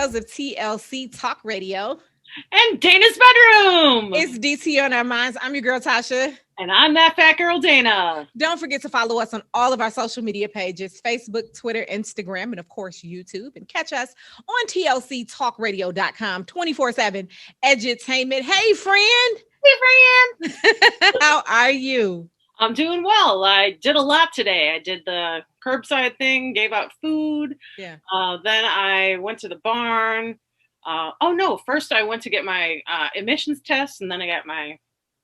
Tales of TLC Talk Radio. And Dana's bedroom. It's DT on our minds. I'm your girl, Tasha. And I'm that fat girl, Dana. Don't forget to follow us on all of our social media pages, Facebook, Twitter, Instagram, and of course, YouTube. And catch us on tlctalkradio.com 24/7 edutainment. Hey, friend. Hey, friend. How are you? I'm doing well. I did a lot today. I did the curbside thing, gave out food. Yeah. Then I went to the barn. First I went to get my emissions test, and then I got my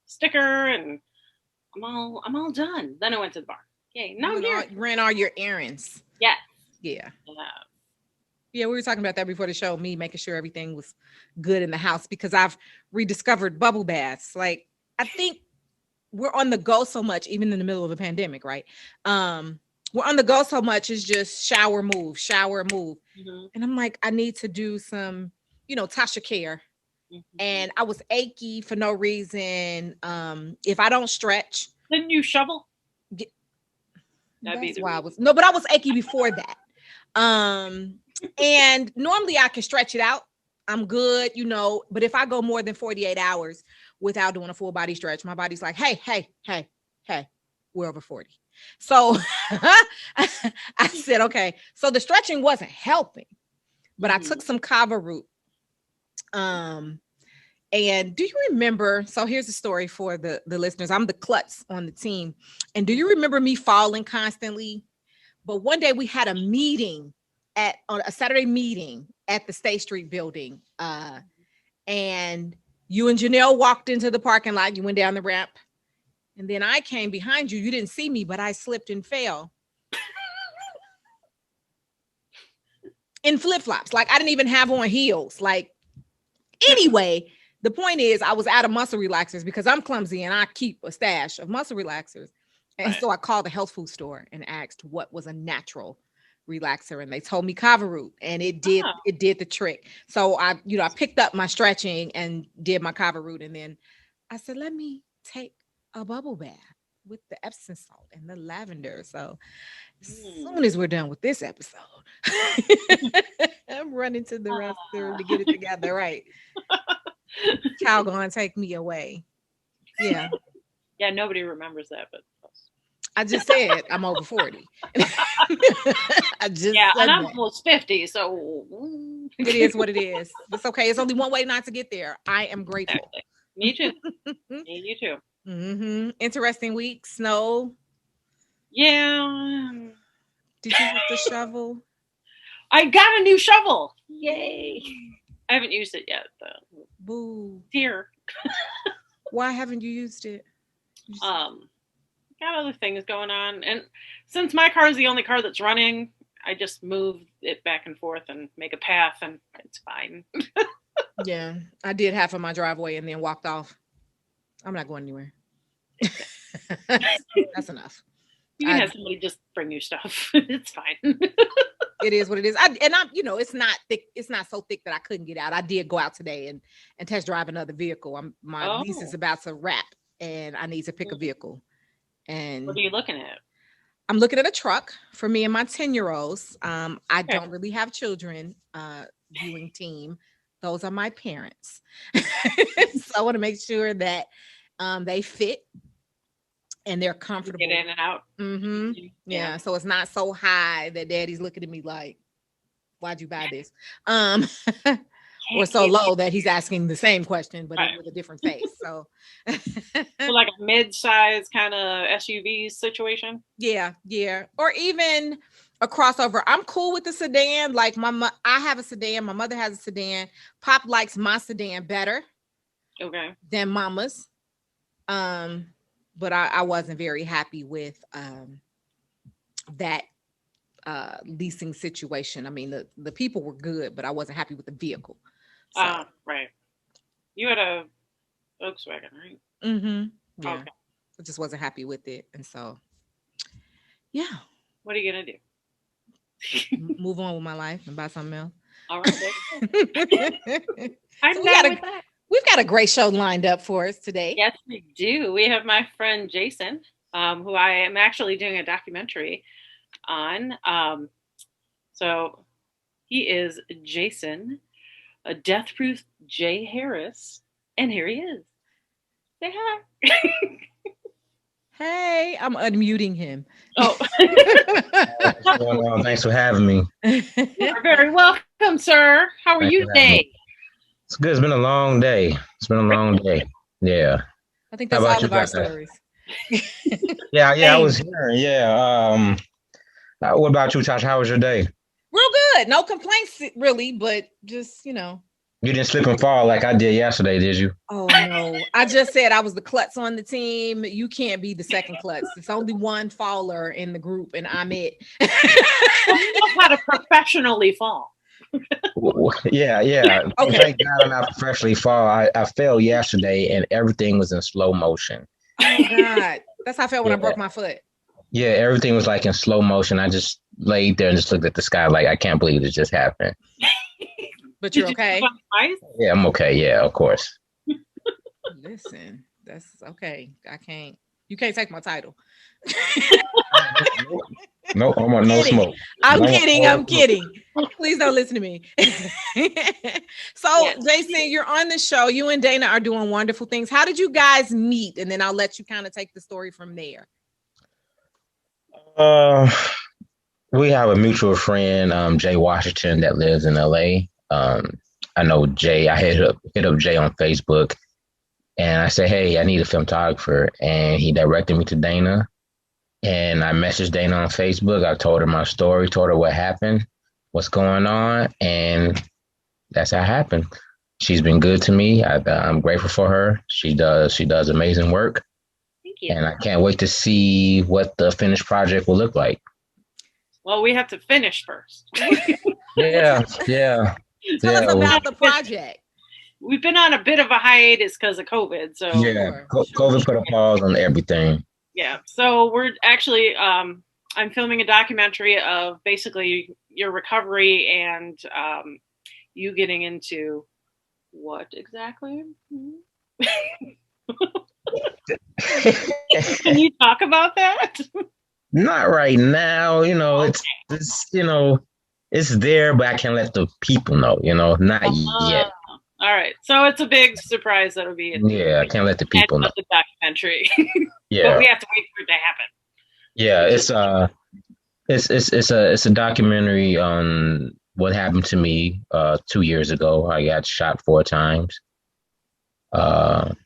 sticker, and I'm all done. Then I went to the barn. Yay! Now I'm here. Ran all your errands. Yeah. Yeah. Yeah, we were talking about that before the show, me making sure everything was good in the house because I've rediscovered bubble baths. Like, I think we're on the go so much, even in the middle of a pandemic, right? We're on the go so much, it's just shower, move. Mm-hmm. And I'm like, I need to do some, Tasha care. Mm-hmm. And I was achy for no reason. If I don't stretch. Didn't you shovel? That's why I was, but I was achy before that. And normally I can stretch it out. I'm good, but if I go more than 48 hours without doing a full body stretch, my body's like, hey, we're over 40. So I said, okay. So the stretching wasn't helping, but I took some kava root. And do you remember, so here's the story for the listeners. I'm the klutz on the team. And do you remember me falling constantly? But one day we had a meeting on a Saturday meeting at the State Street building. And you and Janelle walked into the parking lot. You went down the ramp. And then I came behind you. You didn't see me, but I slipped and fell. In flip-flops. Like, I didn't even have on heels. Like, anyway, the point is I was out of muscle relaxers because I'm clumsy and I keep a stash of muscle relaxers. And so I called the health food store and asked what was a natural relaxer, and they told me kava root, and it did the trick. So I picked up my stretching and did my kava root, and then I said, let me take a bubble bath with the Epsom salt and the lavender. So as soon as we're done with this episode, I'm running to the restroom to get it together. Right. Child gonna take me away. Yeah. Yeah, nobody remembers that, but I just said I'm over 40. And I'm almost 50, so it is what it is. It's okay. It's only one way not to get there. I am grateful. Exactly. Me too. You too. Mm-hmm. Interesting week. Snow. Yeah. Did you get the shovel? I got a new shovel. Yay. I haven't used it yet, though. Boo. Here. Why haven't you used it? Got other things going on, and since my car is the only car that's running, I just move it back and forth and make a path, and it's fine. Yeah, I did half of my driveway and then walked off. I'm not going anywhere. That's enough. You can have somebody just bring you stuff. It's fine. It is what it is. I'm it's not thick. It's not so thick that I couldn't get out. I did go out today and test drive another vehicle. My lease is about to wrap, and I need to pick a vehicle. And what are you looking at? I'm looking at a truck for me and my 10-year-olds. I don't really have children viewing team. Those are my parents. So I want to make sure that they fit and they're comfortable. Get in and out. Mm-hmm. Yeah. So it's not so high that daddy's looking at me like, why'd you buy this? Or so low that he's asking the same question, but with a different face. So like a mid-size kind of SUV situation. Yeah. Or even a crossover. I'm cool with the sedan. Like I have a sedan. My mother has a sedan. Pop likes my sedan better. Okay. Than Mama's. But I wasn't very happy with that leasing situation. I mean, the people were good, but I wasn't happy with the vehicle. So. Right. You had a Volkswagen, right? Mm-hmm. Yeah. Okay. I just wasn't happy with it. And so, yeah. What are you going to do? Move on with my life and buy something else. All right. We've got a great show lined up for us today. Yes, we do. We have my friend Jason, who I am actually doing a documentary on. So he is Jason a Death Proof Jay Harris, and here he is. Say hi. Hey, I'm unmuting him. Oh, What's going on? Thanks for having me. you're very welcome, sir. How are Thanks you for having me. today? It's good. It's been a long day. It's been a long day. Yeah. I think How that's about all you of our guys? stories. Yeah. I Same. was here. Yeah. What about you, Tasha? How was your day? Real good. No complaints, really, but just, you know. You didn't slip and fall like I did yesterday, did you? Oh, no. I just said I was the klutz on the team. You can't be the second klutz. It's only one faller in the group, and I'm it. Well, you know how to professionally fall. Yeah. Okay. Thank God I'm not professionally fall. I fell yesterday and everything was in slow motion. Oh, God. That's how I felt when I Yeah. broke my foot. Yeah, everything was like in slow motion. I just laid there and just looked at the sky like I can't believe it just happened. But Did you're you okay. slip on the ice? Yeah, I'm okay. Yeah, of course. Listen, that's okay. You can't take my title. No, I want no Kidding. smoke. I'm No kidding. smoke. I'm kidding. Please don't listen to me. So, Yes. Jason, you're on the show. You and Dana are doing wonderful things. How did you guys meet? And then I'll let you kind of take the story from there. We have a mutual friend, Jay Washington, that lives in LA. I know Jay. I hit up Jay on Facebook, and I said, "Hey, I need a filmographer," and he directed me to Dana. And I messaged Dana on Facebook. I told her my story, told her what happened, what's going on, and that's how it happened. She's been good to me. I'm grateful for her. She does amazing work, Thank you. and I can't wait to see what the finished project will look like. Well, we have to finish first. Yeah. Tell us Yeah, about the project. We've been on a bit of a hiatus because of COVID. So Yeah, Sure. COVID put a pause on everything. yeah. So we're actually I'm filming a documentary of basically your recovery and you getting into what exactly? Can you talk about that? Not right now. It's there, but I can't let the people know. Not yet. All right. So it's a big surprise that'll be at the Yeah, I can't let the end people know. of the documentary. But Yeah, we have to wait for it to happen. yeah. It's a documentary on what happened to me 2 years ago. I got shot 4 times. And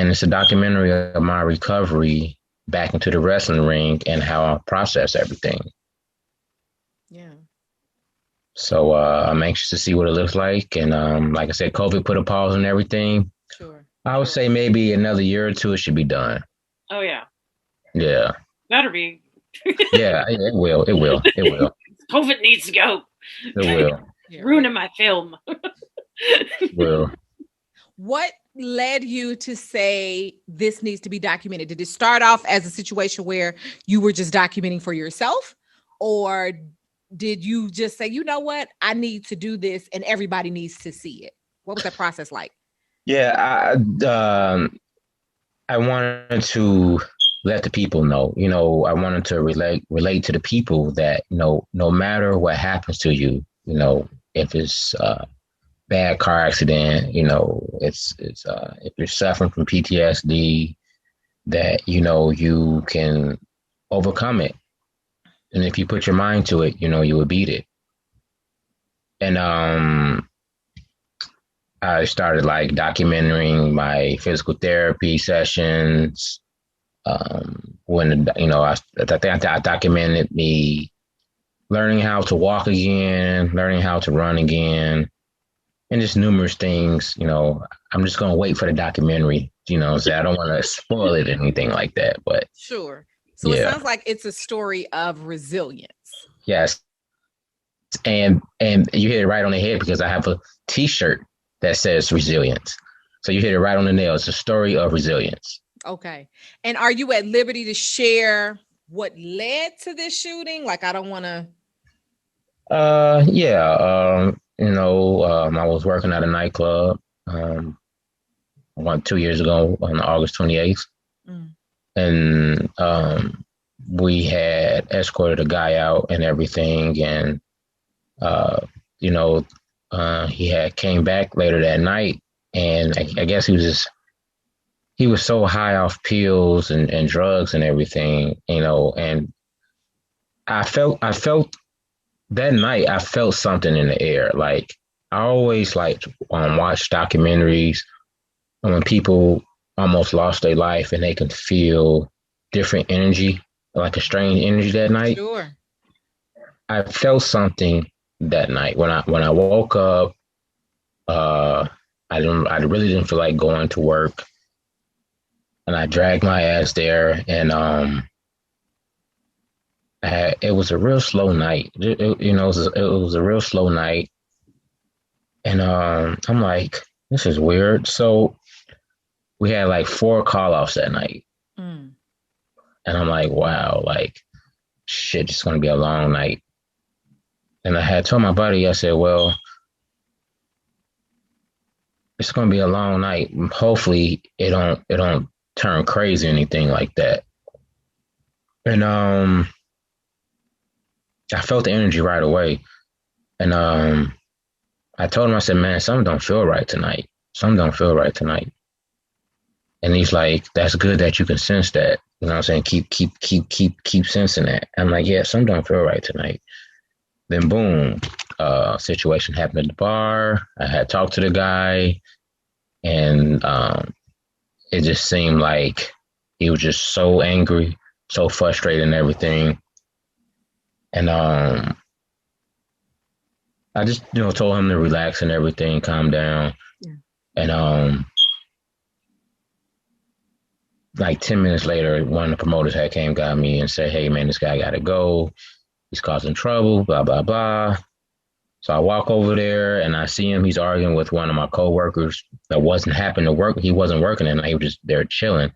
it's a documentary of my recovery back into the wrestling ring and how I process everything. Yeah. So I'm anxious to see what it looks like. And like I said, COVID put a pause on everything. Sure. I would say maybe another year or two it should be done. Oh yeah. Yeah. Better be. Yeah, it will. It will. It will. COVID needs to go. It will. Yeah. Ruining my film. It will. What led you to say this needs to be documented? Did it start off as a situation where you were just documenting for yourself, or did you just say, you know what, I need to do this and everybody needs to see it? What was that process like? Yeah, I wanted to let the people know. I wanted to relate to the people that no matter what happens to you, if it's bad car accident, it's if you're suffering from PTSD, that you can overcome it, and if you put your mind to it, you will beat it. And I started like documenting my physical therapy sessions. When I think I documented me learning how to walk again, learning how to run again, and just numerous things. I'm just gonna wait for the documentary. So I don't want to spoil it or anything like that. But Sure. So it Yeah. sounds like it's a story of resilience. yes, and you hit it right on the head because I have a T-shirt that says resilience. So you hit it right on the nail. It's a story of resilience. Okay. And are you at liberty to share what led to this shooting? Like, I don't want to. Yeah. I was working at a nightclub 2 years ago on August 28th. Mm. And we had escorted a guy out and everything. And, He had came back later that night, and I guess he was so high off pills and drugs and everything, and I felt that night, I felt something in the air. Like I always like watch documentaries when people almost lost their life and they can feel different energy, like a strange energy that night. Sure. I felt something that night when I woke up. Uh, I really didn't feel like going to work, and I dragged my ass there, and it was a real slow night. It was a real slow night, and I'm like, this is weird. So we had like 4 call offs that night, Mm. and I'm like, wow, like shit, it's gonna be a long night. And I had told my buddy, I said, well, it's gonna be a long night. Hopefully, it don't turn crazy or anything like that. And I felt the energy right away. And I told him, I said, man, something don't feel right tonight. Something don't feel right tonight. And he's like, that's good that you can sense that. You know what I'm saying? Keep sensing that. I'm like, yeah, something don't feel right tonight. Then boom, situation happened at the bar. I had talked to the guy, and it just seemed like he was just so angry, so frustrated and everything. And I just, told him to relax and everything, calm down. Yeah. And like 10 minutes later, one of the promoters got me and said, hey man, this guy gotta go. He's causing trouble, blah, blah, blah. So I walk over there and I see him. He's arguing with one of my coworkers that wasn't happening to work. He wasn't working and he was just there chilling.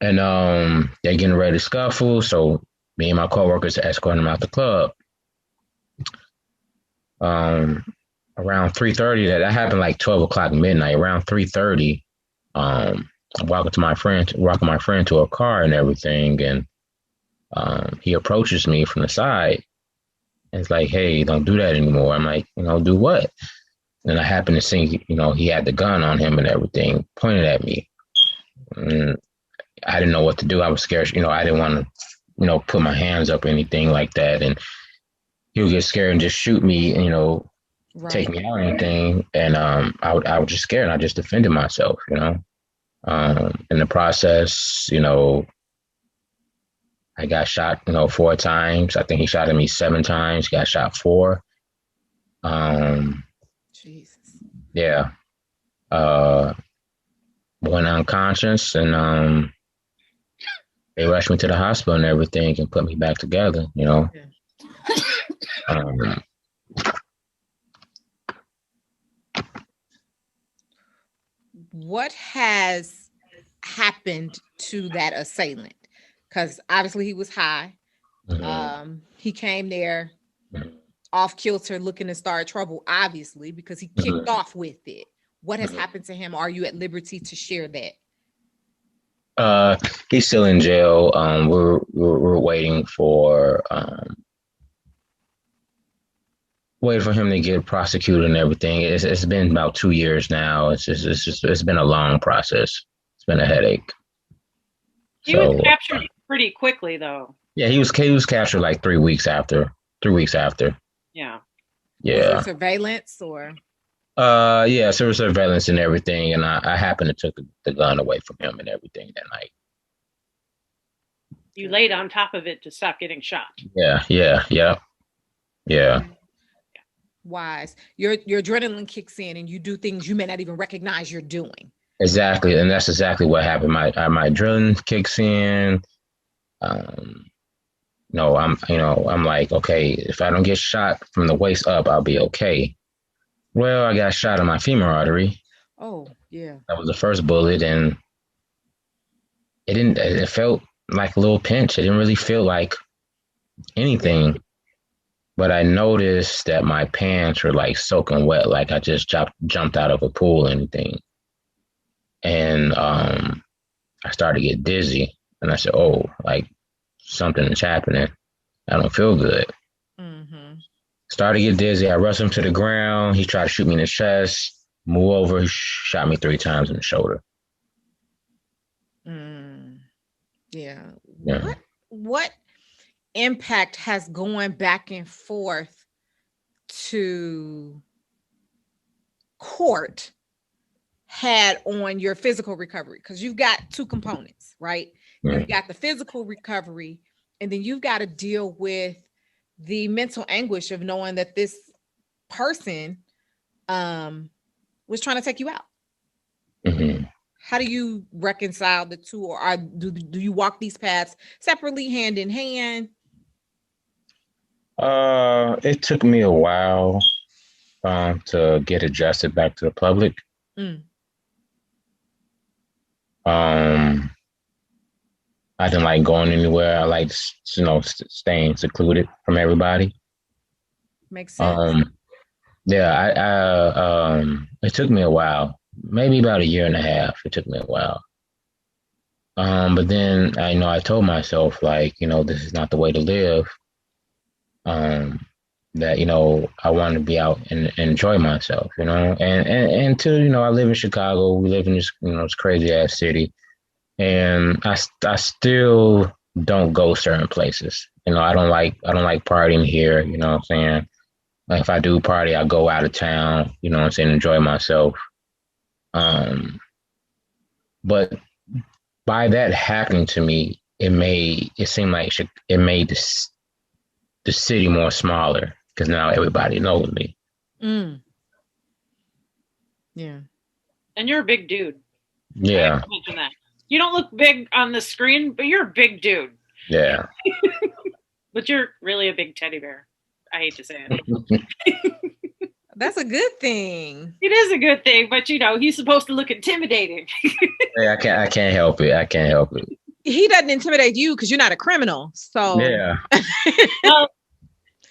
And they're getting ready to scuffle. So me and my coworkers escorting him out the club. Around 3:30, that happened like 12 o'clock midnight. Around 3:30, I'm walking my friend to a car and everything, and he approaches me from the side and it's like, hey, don't do that anymore. I'm like, do what? And I happened to see, he had the gun on him and everything pointed at me. And I didn't know what to do. I was scared. I didn't want to, put my hands up or anything like that. And he would get scared and just shoot me, Right. take me out or anything. And I was just scared. And I just defended myself, in the process, I got shot, 4 times. I think he shot at me 7 times, got shot 4. Jesus. Yeah. Went unconscious and they rushed me to the hospital and everything and put me back together, Yeah. What has happened to that assailant? Because obviously he was high. He came there off kilter looking to start trouble, obviously, because he kicked off with it. What has happened to him? Are you at liberty to share that? He's still in jail. We're waiting for him to get prosecuted and everything. It's been about 2 years now. It's been a long process. It's been a headache. He was captured pretty quickly, though. Yeah, he was captured like 3 weeks after. 3 weeks after. Yeah. Yeah. Was it surveillance or? Yeah, so there was surveillance and everything, and I happened to took the gun away from him and everything that night. You laid on top of it to stop getting shot. Yeah. Wise. Your adrenaline kicks in and you do things you may not even recognize you're doing. Exactly, and that's exactly what happened. My adrenaline kicks in. No, I'm like, okay, if I don't get shot from the waist up, I'll be okay. Well, I got shot in my femur artery. Oh, yeah. That was the first bullet, and it felt like a little pinch. It didn't really feel like anything. But I noticed that my pants were like soaking wet, like I just jumped out of a pool or anything. And I started to get dizzy. And I said, oh, like something is happening. I don't feel good. Started to get dizzy. I rushed him to the ground. He tried to shoot me in the chest. Move over. He shot me 3 times in the shoulder. Yeah. Yeah. What impact has going back and forth to court had on your physical recovery? Because you've got two components, right? You've got the physical recovery, and then you've got to deal with the mental anguish of knowing that this person was trying to take you out. Mm-hmm. How do you reconcile the two, or do you walk these paths separately, hand in hand? It took me a while to get adjusted back to the public. I didn't like going anywhere. I liked, staying secluded from everybody. Makes sense. Yeah, it took me a while, maybe about a year and a half. It took me a while. But then I told myself, like, this is not the way to live. That, I want to be out and enjoy myself, and too, I live in Chicago. We live in this, this crazy ass city. And I still don't go certain places. I don't like partying here. You know what I'm saying? Like, if I do party, I go out of town. You know what I'm saying? Enjoy myself. But by that happening to me, it seemed like it made the city more smaller because now everybody knows me. Yeah. And you're a big dude. Yeah. I mention that. You don't look big on the screen, but you're a big dude. Yeah. But you're really a big teddy bear. I hate to say it. That's a good thing. It is a good thing, but he's supposed to look intimidating. Yeah, I can't help it. I can't help it. He doesn't intimidate you because you're not a criminal. So yeah. Well,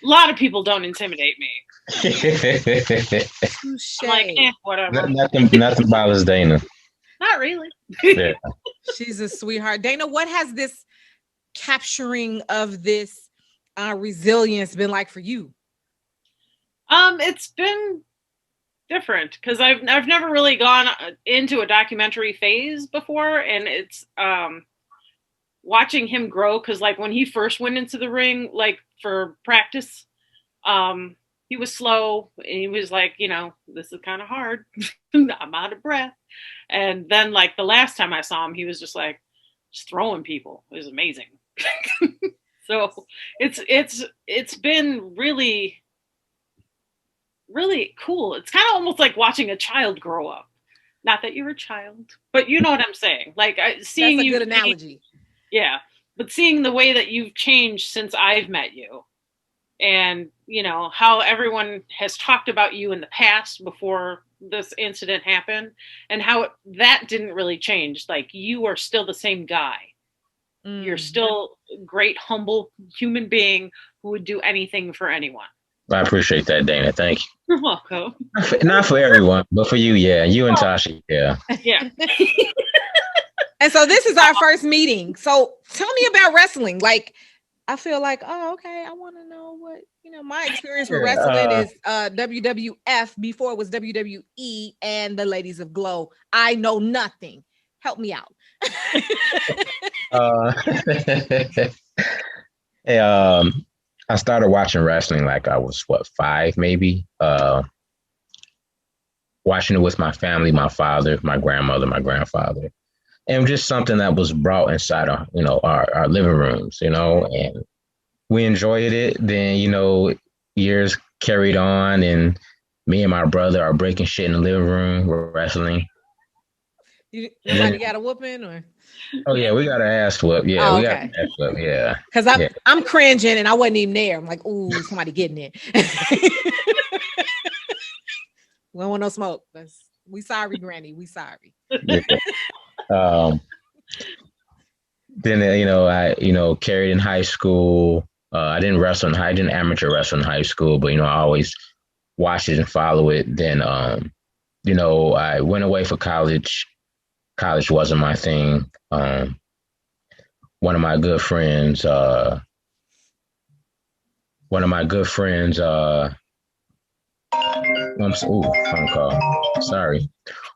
a lot of people don't intimidate me. Touché. I'm like, whatever. Nothing bothers Dana. Not really. Yeah. She's a sweetheart. Dana, what has this capturing of this resilience been like for you? It's been different because I've never really gone into a documentary phase before, and it's watching him grow. Because like when he first went into the ring, like for practice, he was slow and he was like, this is kind of hard. I'm out of breath. And then like the last time I saw him, he was just throwing people. It was amazing. So it's been really, really cool. It's kind of almost like watching a child grow up. Not that you're a child, but you know what I'm saying. Like seeing That's a you. good analogy. Yeah, but seeing the way that you've changed since I've met you, and how everyone has talked about you in the past before this incident happened, and how that didn't really change. Like you are still the same guy. You're still a great, humble human being who would do anything for anyone. I appreciate that, Dana. Thank you. You're welcome. Not for everyone, but for you, yeah. You and Tasha, yeah. Yeah. And so this is our first meeting. So tell me about wrestling. Like, I feel like, oh, okay, I want to know what, my experience with wrestling is WWF before it was WWE and the Ladies of Glow. I know nothing. Help me out. Hey, I started watching wrestling like I was 5 maybe. Watching it with my family, my father, my grandmother, my grandfather, and just something that was brought inside our living rooms, and we enjoyed it. Then years carried on, and me and my brother are breaking shit in the living room. We're wrestling. You got a whooping or? Oh yeah, we got an ass whoop. Yeah, we got an ass whoop. Yeah. Because I'm cringing and I wasn't even there. I'm like, ooh, somebody getting it. We don't want no smoke. We sorry, Granny. We sorry. Yeah. Then I carried in high school. I didn't I didn't amateur wrestle in high school, but I always watch it and follow it. Then I went away for college. College wasn't my thing. One of my good friends Phone call. Sorry.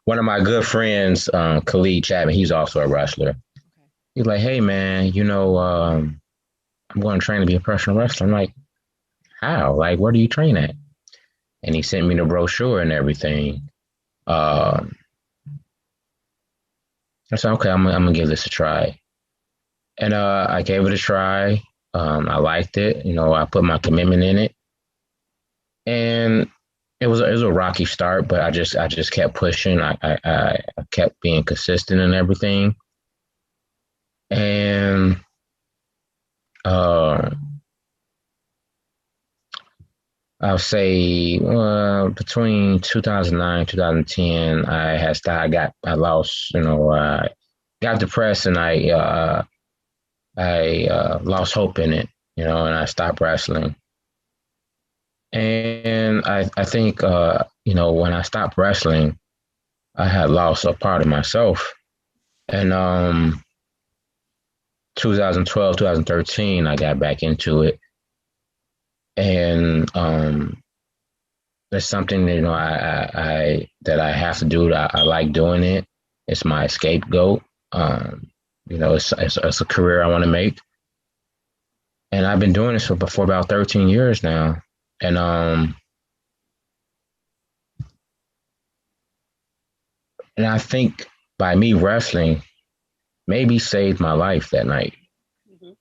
One of my good friends, Khalid Chapman, he's also a wrestler. Okay. He's like, hey man, I'm going to train to be a professional wrestler. I'm like, how? Like, where do you train at? And he sent me the brochure and everything. Um, I said, okay, I'm gonna give this a try. And I gave it a try. I liked it. I put my commitment in it, and it was a rocky start, but I just kept pushing. I kept being consistent and everything, and uh, I'll say between 2009 2010, I had started. I lost. Got depressed, and I lost hope in it. And I stopped wrestling. And I think when I stopped wrestling, I had lost a part of myself. And 2012, 2013, I got back into it. And there's something that I have to do. I like doing it. It's my scapegoat. It's a career I want to make. And I've been doing this for about 13 years now. And I think by me wrestling maybe saved my life that night. Mm-hmm.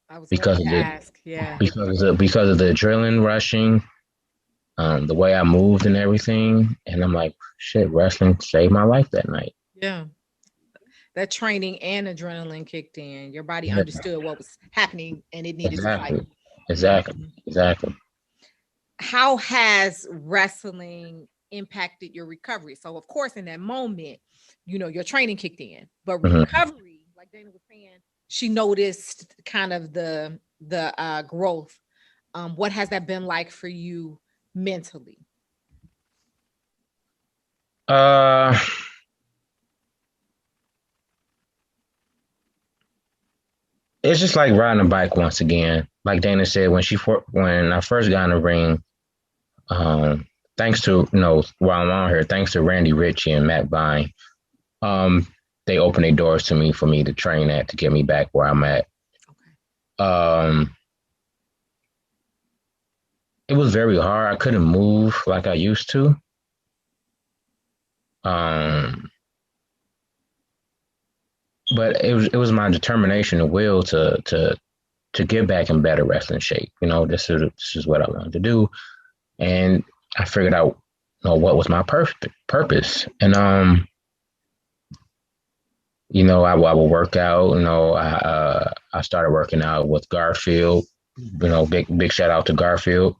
I was because going of to the ask, yeah. because of the adrenaline rushing, the way I moved and everything. And I'm like, shit, wrestling saved my life that night. Yeah. That training and adrenaline kicked in. Your body Yeah. understood what was happening and it needed to fight. Exactly. How has wrestling impacted your recovery? So, of course, in that moment, your training kicked in, but recovery, like Dana was saying, she noticed kind of the growth. What has that been like for you mentally? It's just like riding a bike once again. Like Dana said, when I first got in the ring, thanks to while I'm on here, thanks to Randy Ritchie and Matt Vine, they opened their doors to me for me to train at to get me back where I'm at. Okay. It was very hard. I couldn't move like I used to. But it was my determination and will to get back in better wrestling shape. This is what I wanted to do, and I figured out what was my purpose. And I would work out. I started working out with Garfield. Big shout out to Garfield,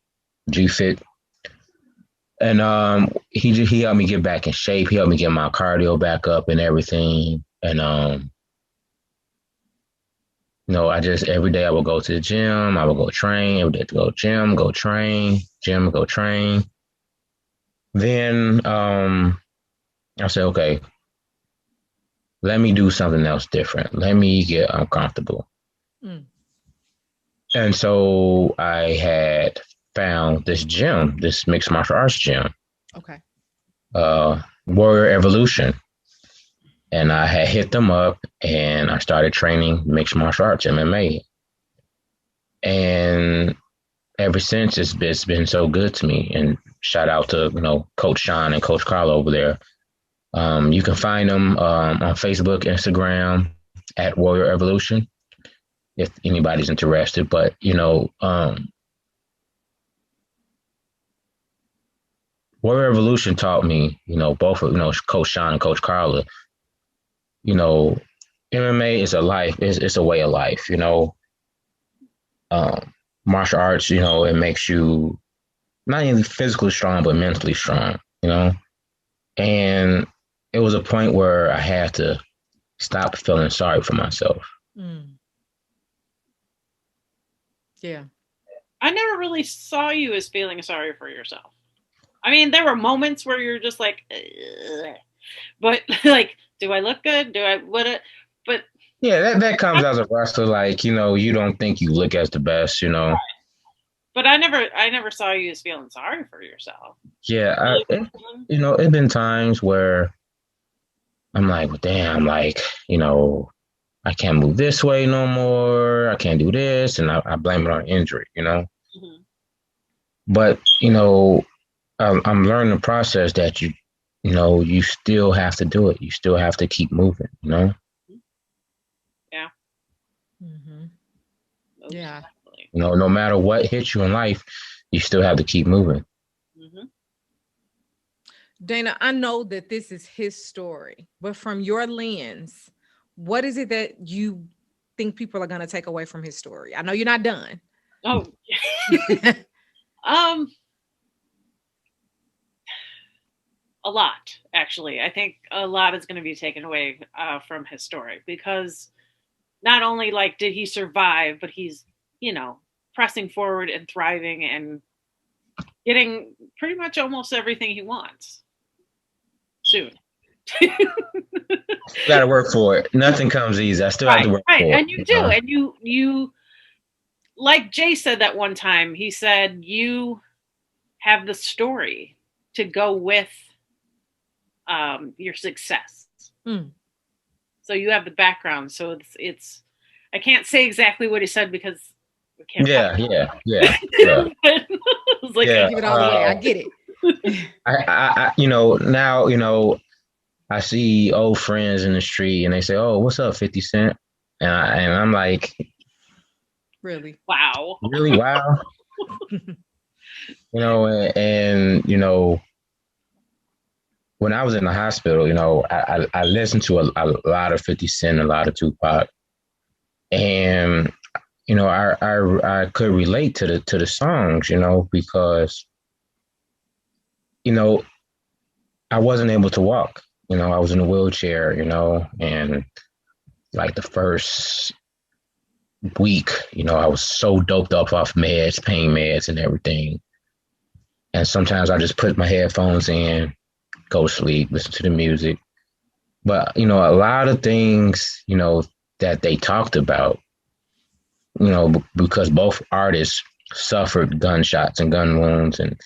G-Fit. And he helped me get back in shape. He helped me get my cardio back up and everything. And I just every day I would go to the gym. I would go train. Every day to go gym, go train, gym, go train. Then I said, okay, let me do something else different. Let me get uncomfortable. And so I had found this gym, this mixed martial arts gym. Okay. Warrior Evolution. And I had hit them up and I started training mixed martial arts, MMA. And ever since it's been so good to me. And shout out to, Coach Sean and Coach Carlo over there. You can find them on Facebook, Instagram at Warrior Evolution if anybody's interested. But, Warrior Evolution taught me, both of, Coach Sean and Coach Carla, MMA is a life, it's a way of life, martial arts, it makes you not only physically strong, but mentally strong, and it was a point where I had to stop feeling sorry for myself. Yeah. I never really saw you as feeling sorry for yourself. I mean, there were moments where you're just like, ugh. But like, do I look good? But yeah, that comes as a wrestler. Like, you don't think you look as the best, Right. But I never saw you as feeling sorry for yourself. Yeah, it's been times where I'm like, well, damn, like, I can't move this way no more. I can't do this, and I blame it on injury. Mhm. But I'm learning the process that you still have to do it. You still have to keep moving. Yeah. Mm-hmm. Most Yeah. definitely. No matter what hits you in life, you still have to keep moving. Mhm. Dana, I know that this is his story, but from your lens, what is it that you think people are going to take away from his story? I know you're not done. Oh, um, a lot actually. I think a lot is going to be taken away from his story because not only like did he survive, but he's pressing forward and thriving and getting pretty much almost everything he wants soon. Got to work for it. Nothing comes easy. I still have to Right, work right, for it. and you do, and you like Jay said that one time. He said you have the story to go with your success. Mm. So you have the background. So it's I can't say exactly what he said because we can't. Yeah. It's like Yeah. Give it all away. I get it. Now, I see old friends in the street and they say, "Oh, what's up, 50 Cent?" And I'm like, Really? wow. really? Wow. And when I was in the hospital, I listened to a lot of 50 Cent, a lot of Tupac, and I could relate to the songs, because you know I wasn't able to walk. I was in a wheelchair, and like the first week, I was so doped up off meds, pain meds, and everything. And sometimes I just put my headphones in, go to sleep, listen to the music. But a lot of things, that they talked about, because both artists suffered gunshots and gun wounds, and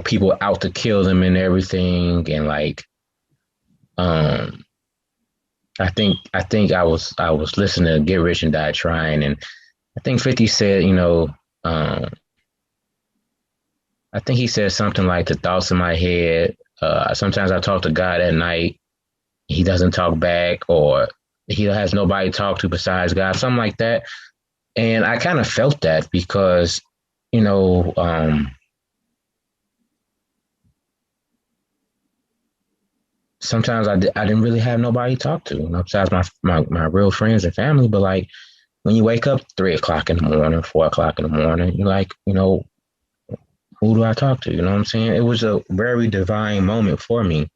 people out to kill them and everything, and like, I think I was listening to Get Rich and Die Trying, and I think 50 said, I think he said something like the thoughts in my head. Sometimes I talk to God at night. He doesn't talk back, or he has nobody to talk to besides God, something like that. And I kind of felt that because, you know, um, sometimes I didn't really have nobody to talk to, besides my real friends and family. But like when you wake up 3 o'clock in the morning, 4 o'clock in the morning, you're like, who do I talk to? You know what I'm saying? It was a very divine moment for me,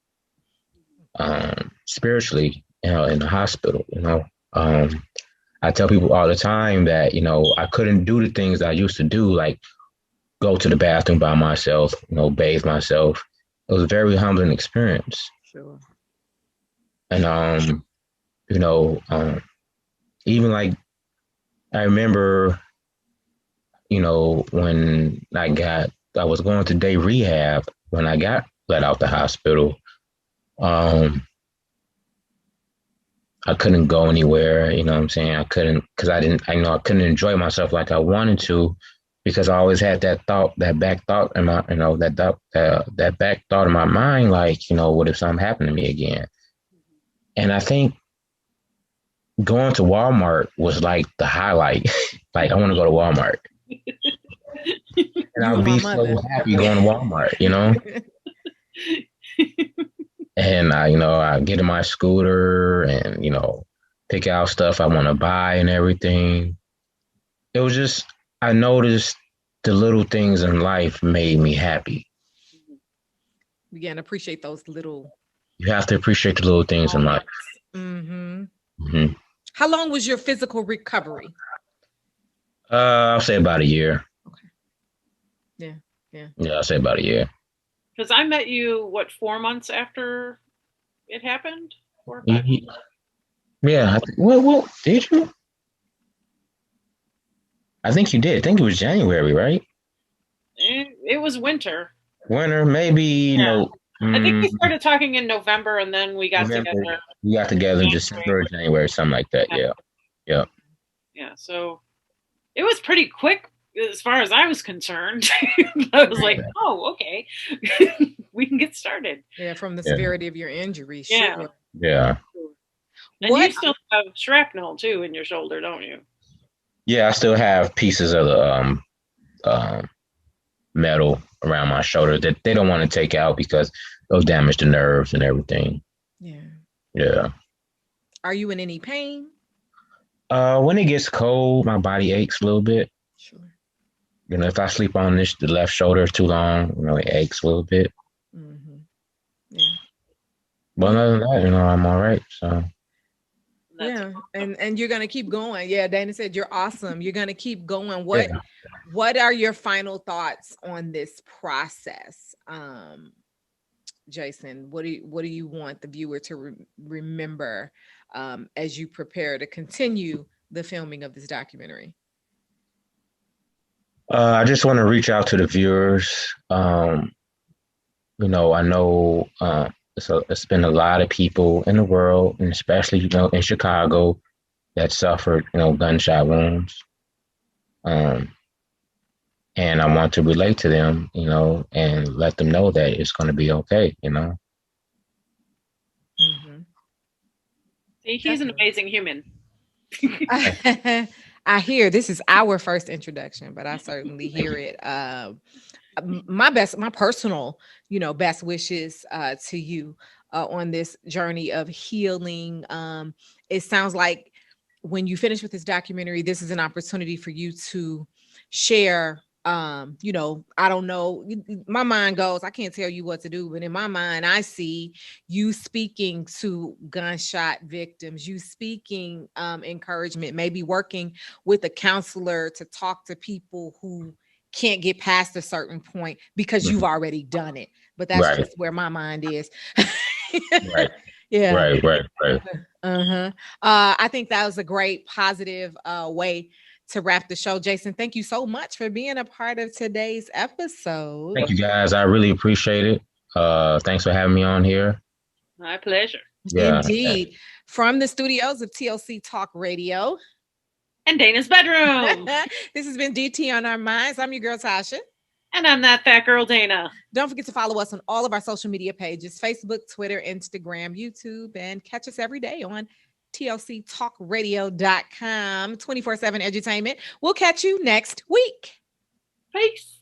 spiritually, in the hospital. I tell people all the time that, I couldn't do the things I used to do, like go to the bathroom by myself, bathe myself. It was a very humbling experience. Sure. And, you know, even like I remember, when I was going to day rehab when I got let out the hospital. Um, I couldn't go anywhere, you know what I'm saying? I couldn't, because I couldn't enjoy myself like I wanted to, because I always had that thought, that back thought in my, that back thought in my mind, like, what if something happened to me again? And I think going to Walmart was like the highlight. Like, I want to go to Walmart. And You I'll and my be so mother. happy going to Walmart. And I get in my scooter and, pick out stuff I want to buy and everything. It was just, I noticed the little things in life made me happy. Again, appreciate those little. You have to appreciate the little things in life. Mm-hmm. Hmm. How long was your physical recovery? I'll say about a year. Okay. Yeah. Yeah. Yeah, I'll say about a year. Because I met you, 4 months after it happened? 4 or 5 months? Yeah. Well, did you? I think you did. I think it was January, right? It was winter. Winter, maybe Yeah. no. I think we started talking in November, and then we got November. together. We got together in January. December or January, something like that. Yeah. Yeah. Yeah. So it was pretty quick as far as I was concerned. I was like, oh, okay. We can get started. Yeah, from the severity of your injury. Yeah. Sure. Yeah. And you still have shrapnel too in your shoulder, don't you? Yeah, I still have pieces of the metal around my shoulder that they don't want to take out because they'll damage the nerves and everything. Yeah. Yeah. Are you in any pain? When it gets cold, my body aches a little bit. Sure. You know, if I sleep on the left shoulder too long, you know, it aches a little bit. Mm-hmm. Yeah. But other than that, you know, I'm all right. So. Yeah, and you're gonna keep going. Yeah, Dana said you're awesome. You're gonna keep going. What are your final thoughts on this process, Jason? What do you want the viewer to remember as you prepare to continue the filming of this documentary? I just want to reach out to the viewers. You know, I know it's been a lot of people in the world, and especially, you know, in Chicago that suffered, you know, gunshot wounds. And I want to relate to them, you know, and let them know that it's going to be okay, you know. Mm-hmm. See, he's an amazing human. I hear this is our first introduction, but I certainly hear it. My personal, you know, best wishes to you on this journey of healing. It sounds like when you finish with this documentary, this is an opportunity for you to share. You know, I don't know, my mind goes, I can't tell you what to do, but in my mind, I see you speaking to gunshot victims, you speaking encouragement, maybe working with a counselor to talk to people who can't get past a certain point because you've already done it. But that's just where my mind is. Right. Yeah. Right. I think that was a great positive way to wrap the show. Jason, thank you so much for being a part of today's episode. Thank you, guys. I really appreciate it. Thanks for having me on here. My pleasure. Yeah. Indeed. From the studios of TLC Talk Radio and Dana's bedroom. This has been DT on Our Minds. I'm your girl, Tasha. And I'm that fat girl, Dana. Don't forget to follow us on all of our social media pages, Facebook, Twitter, Instagram, YouTube, and catch us every day on TLCTalkRadio.com, 24/7 entertainment. We'll catch you next week. Peace.